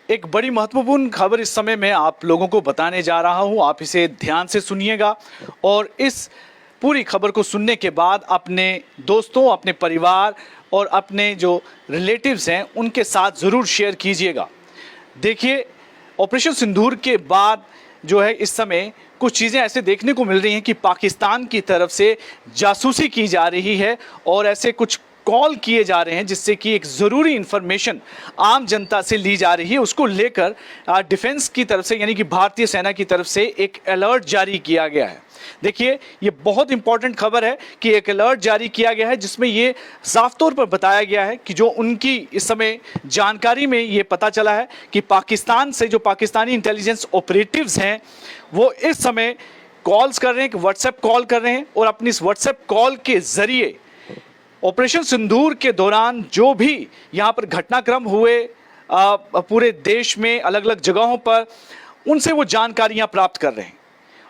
एक बड़ी महत्वपूर्ण खबर इस समय मैं आप लोगों को बताने जा रहा हूं। आप इसे ध्यान से सुनिएगा और इस पूरी खबर को सुनने के बाद अपने दोस्तों, अपने परिवार और अपने जो रिलेटिव्स हैं उनके साथ ज़रूर शेयर कीजिएगा। देखिए, ऑपरेशन सिंदूर के बाद जो है इस समय कुछ चीज़ें ऐसे देखने को मिल रही हैं कि पाकिस्तान की तरफ से जासूसी की जा रही है और ऐसे कुछ कॉल किए जा रहे हैं जिससे कि एक ज़रूरी इन्फॉर्मेशन आम जनता से ली जा रही है। उसको लेकर डिफेंस की तरफ से यानी कि भारतीय सेना की तरफ से एक अलर्ट जारी किया गया है। देखिए, ये बहुत इंपॉर्टेंट खबर है कि एक अलर्ट जारी किया गया है जिसमें ये साफ तौर पर बताया गया है कि जो उनकी इस समय जानकारी में ये पता चला है कि पाकिस्तान से जो पाकिस्तानी इंटेलिजेंस ऑपरेटिव्स हैं वो इस समय कॉल्स कर रहे हैं, व्हाट्सएप कॉल कर रहे हैं और अपनी इस व्हाट्सएप कॉल के ज़रिए ऑपरेशन सिंदूर के दौरान जो भी यहाँ पर घटनाक्रम हुए पूरे देश में अलग अलग जगहों पर, उनसे वो जानकारियाँ प्राप्त कर रहे हैं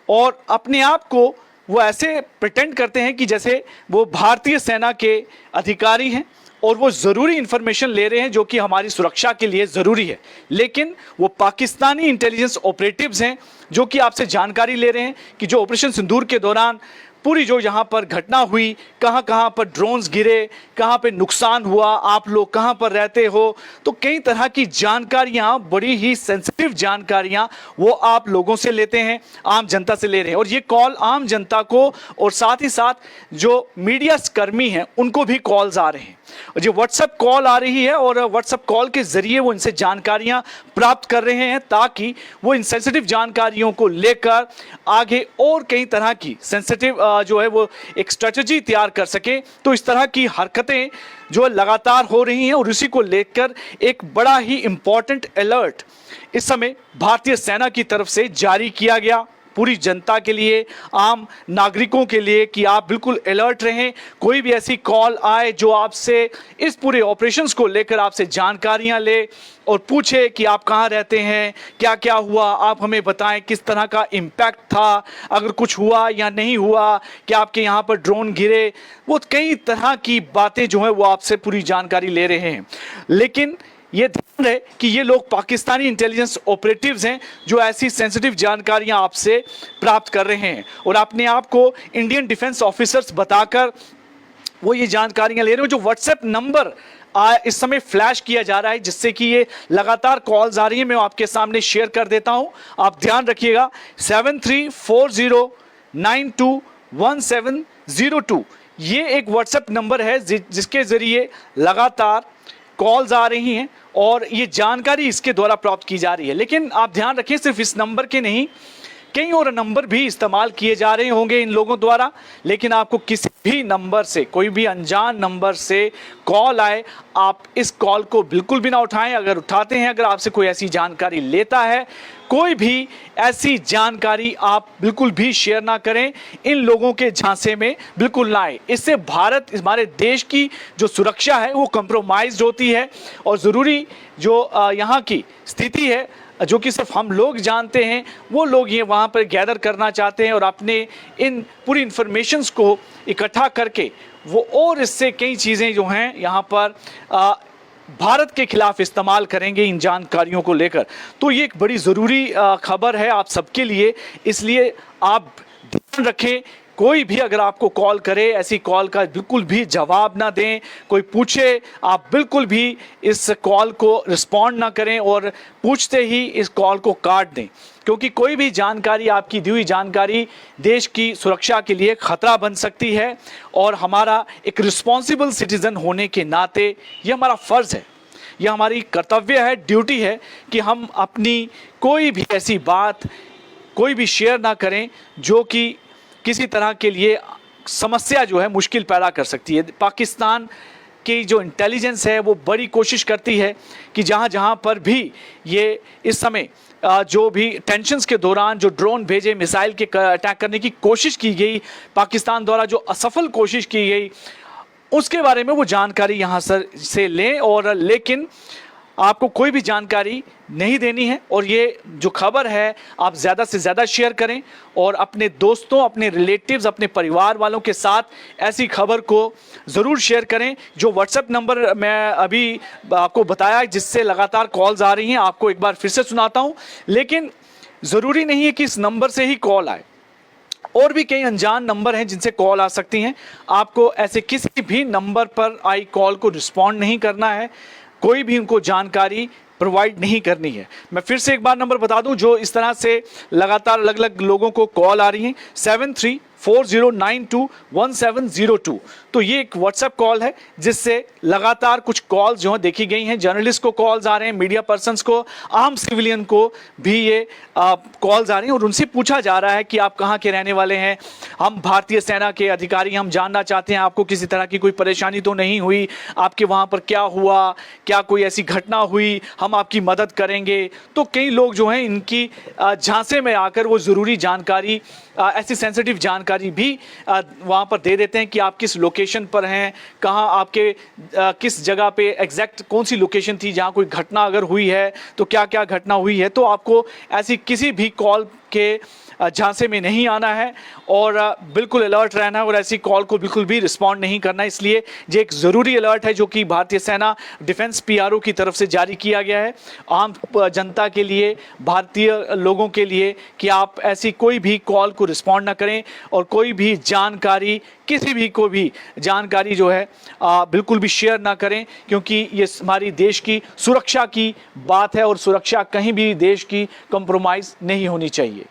और अपने आप को वो ऐसे प्रिटेंड करते हैं कि जैसे वो भारतीय सेना के अधिकारी हैं और वो ज़रूरी इन्फॉर्मेशन ले रहे हैं जो कि हमारी सुरक्षा के लिए ज़रूरी है। लेकिन वो पाकिस्तानी इंटेलिजेंस ऑपरेटिव्स हैं जो कि आपसे जानकारी ले रहे हैं कि जो ऑपरेशन सिंदूर के दौरान पूरी जो यहाँ पर घटना हुई, कहाँ कहाँ पर ड्रोन्स गिरे, कहाँ पे नुकसान हुआ, आप लोग कहाँ पर रहते हो, तो कई तरह की जानकारियाँ, बड़ी ही सेंसिटिव जानकारियाँ वो आप लोगों से लेते हैं, आम जनता से ले रहे हैं। और ये कॉल आम जनता को और साथ ही साथ जो मीडिया कर्मी हैं उनको भी कॉल्स आ रहे हैं। जो व्हाट्सएप कॉल आ रही है और व्हाट्सएप कॉल के ज़रिए वो इनसे जानकारियाँ प्राप्त कर रहे हैं ताकि वो इन सेंसिटिव जानकारियों को लेकर आगे और कई तरह की सेंसिटिव जो है वो एक स्ट्रेटजी तैयार कर सके। तो इस तरह की हरकतें जो लगातार हो रही हैं और इसी को लेकर एक बड़ा ही इम्पॉर्टेंट अलर्ट इस समय भारतीय सेना की तरफ से जारी किया गया पूरी जनता के लिए, आम नागरिकों के लिए कि आप बिल्कुल अलर्ट रहें। कोई भी ऐसी कॉल आए जो आपसे इस पूरे ऑपरेशंस को लेकर आपसे जानकारियां ले और पूछे कि आप कहां रहते हैं, क्या क्या हुआ, आप हमें बताएं किस तरह का इम्पैक्ट था, अगर कुछ हुआ या नहीं हुआ, क्या आपके यहाँ पर ड्रोन गिरे, वो कई तरह की बातें जो हैं वो आपसे पूरी जानकारी ले रहे हैं। लेकिन ये ध्यान रहे कि ये लोग पाकिस्तानी इंटेलिजेंस ऑपरेटिव्स हैं जो ऐसी सेंसिटिव जानकारियां आपसे प्राप्त कर रहे हैं और अपने आप को इंडियन डिफेंस ऑफिसर्स बताकर वो ये जानकारियां ले रहे हैं। जो व्हाट्सएप नंबर इस समय फ्लैश किया जा रहा है जिससे कि ये लगातार कॉल्स आ रही है, मैं आपके सामने शेयर कर देता हूं, आप ध्यान रखिएगा। 7340921702 ये एक व्हाट्सएप नंबर है जिसके जरिए लगातार कॉल्स आ रही हैं और ये जानकारी इसके द्वारा प्राप्त की जा रही है। लेकिन आप ध्यान रखें, सिर्फ इस नंबर के नहीं, कई और नंबर भी इस्तेमाल किए जा रहे होंगे इन लोगों द्वारा। लेकिन आपको किसी भी नंबर से, कोई भी अनजान नंबर से कॉल आए, आप इस कॉल को बिल्कुल भी ना उठाएं। अगर उठाते हैं, अगर आपसे कोई ऐसी जानकारी लेता है, कोई भी ऐसी जानकारी आप बिल्कुल भी शेयर ना करें, इन लोगों के झांसे में बिल्कुल ना आए। इससे भारत, हमारे देश की जो सुरक्षा है वो कंप्रोमाइज होती है और ज़रूरी जो यहाँ की स्थिति है जो कि सिर्फ हम लोग जानते हैं, वो लोग ये वहाँ पर गैदर करना चाहते हैं और अपने इन पूरी इन्फॉर्मेशंस को इकट्ठा करके वो और इससे कई चीज़ें जो हैं यहाँ पर भारत के खिलाफ इस्तेमाल करेंगे इन जानकारियों को लेकर। तो ये एक बड़ी ज़रूरी खबर है आप सबके लिए, इसलिए आप ध्यान रखें। कोई भी अगर आपको कॉल करे, ऐसी कॉल का बिल्कुल भी जवाब ना दें। कोई पूछे, आप बिल्कुल भी इस कॉल को रिस्पॉन्ड ना करें और पूछते ही इस कॉल को काट दें, क्योंकि कोई भी जानकारी, आपकी दी हुई जानकारी देश की सुरक्षा के लिए खतरा बन सकती है। और हमारा एक रिस्पॉन्सिबल सिटीज़न होने के नाते ये हमारा फ़र्ज़ है, यह हमारी कर्तव्य है, ड्यूटी है कि हम अपनी कोई भी ऐसी बात कोई भी शेयर ना करें जो कि किसी तरह के लिए समस्या जो है मुश्किल पैदा कर सकती है। पाकिस्तान की जो इंटेलिजेंस है वो बड़ी कोशिश करती है कि जहाँ जहाँ पर भी ये इस समय जो भी टेंशन्स के दौरान जो ड्रोन भेजे, मिसाइल के अटैक करने की कोशिश की गई, पाकिस्तान द्वारा जो असफल कोशिश की गई, उसके बारे में वो जानकारी यहाँ से लें। और लेकिन आपको कोई भी जानकारी नहीं देनी है। और ये जो खबर है आप ज़्यादा से ज़्यादा शेयर करें और अपने दोस्तों, अपने रिलेटिव्स, अपने परिवार वालों के साथ ऐसी खबर को ज़रूर शेयर करें। जो व्हाट्सएप नंबर मैं अभी आपको बताया जिससे लगातार कॉल्स आ रही हैं, आपको एक बार फिर से सुनाता हूँ। लेकिन ज़रूरी नहीं है कि इस नंबर से ही कॉल आए, और भी कई अनजान नंबर हैं जिनसे कॉल आ सकती हैं। आपको ऐसे किसी भी नंबर पर आई कॉल को रिस्पॉन्ड नहीं करना है, कोई भी उनको जानकारी प्रोवाइड नहीं करनी है। मैं फिर से एक बार नंबर बता दूं जो इस तरह से लगातार अलग अलग लोगों को कॉल आ रही हैं, 7340921702। तो ये एक व्हाट्सएप कॉल है जिससे लगातार कुछ कॉल्स जो हैं देखी गई हैं। जर्नलिस्ट को कॉल्स आ रहे हैं, मीडिया पर्सन्स को, आम सिविलियन को भी ये कॉल्स आ रही हैं और उनसे पूछा जा रहा है कि आप कहाँ के रहने वाले हैं, हम भारतीय सेना के अधिकारी, हम जानना चाहते हैं आपको किसी तरह की कोई परेशानी तो नहीं हुई, आपके वहाँ पर क्या हुआ, क्या कोई ऐसी घटना हुई, हम आपकी मदद करेंगे। तो कई लोग जो हैं इनकी झांसे में आकर वो ज़रूरी जानकारी, ऐसी सेंसिटिव जानकारी भी वहाँ पर दे देते हैं कि आप किस लोकेशन पर हैं, कहाँ आपके किस जगह पे एग्जैक्ट कौन सी लोकेशन थी जहाँ कोई घटना अगर हुई है तो क्या क्या घटना हुई है। तो आपको ऐसी किसी भी कॉल के झांसे में नहीं आना है और बिल्कुल अलर्ट रहना है और ऐसी कॉल को बिल्कुल भी रिस्पॉन्ड नहीं करना है। इसलिए ये एक ज़रूरी अलर्ट है जो कि भारतीय सेना डिफेंस पीआरओ की तरफ से जारी किया गया है आम जनता के लिए, भारतीय लोगों के लिए, कि आप ऐसी कोई भी कॉल को रिस्पॉन्ड ना करें और कोई भी जानकारी, किसी भी को भी जानकारी जो है बिल्कुल भी शेयर ना करें, क्योंकि ये हमारी देश की सुरक्षा की बात है और सुरक्षा कहीं भी देश की कॉम्प्रोमाइज़ नहीं होनी चाहिए।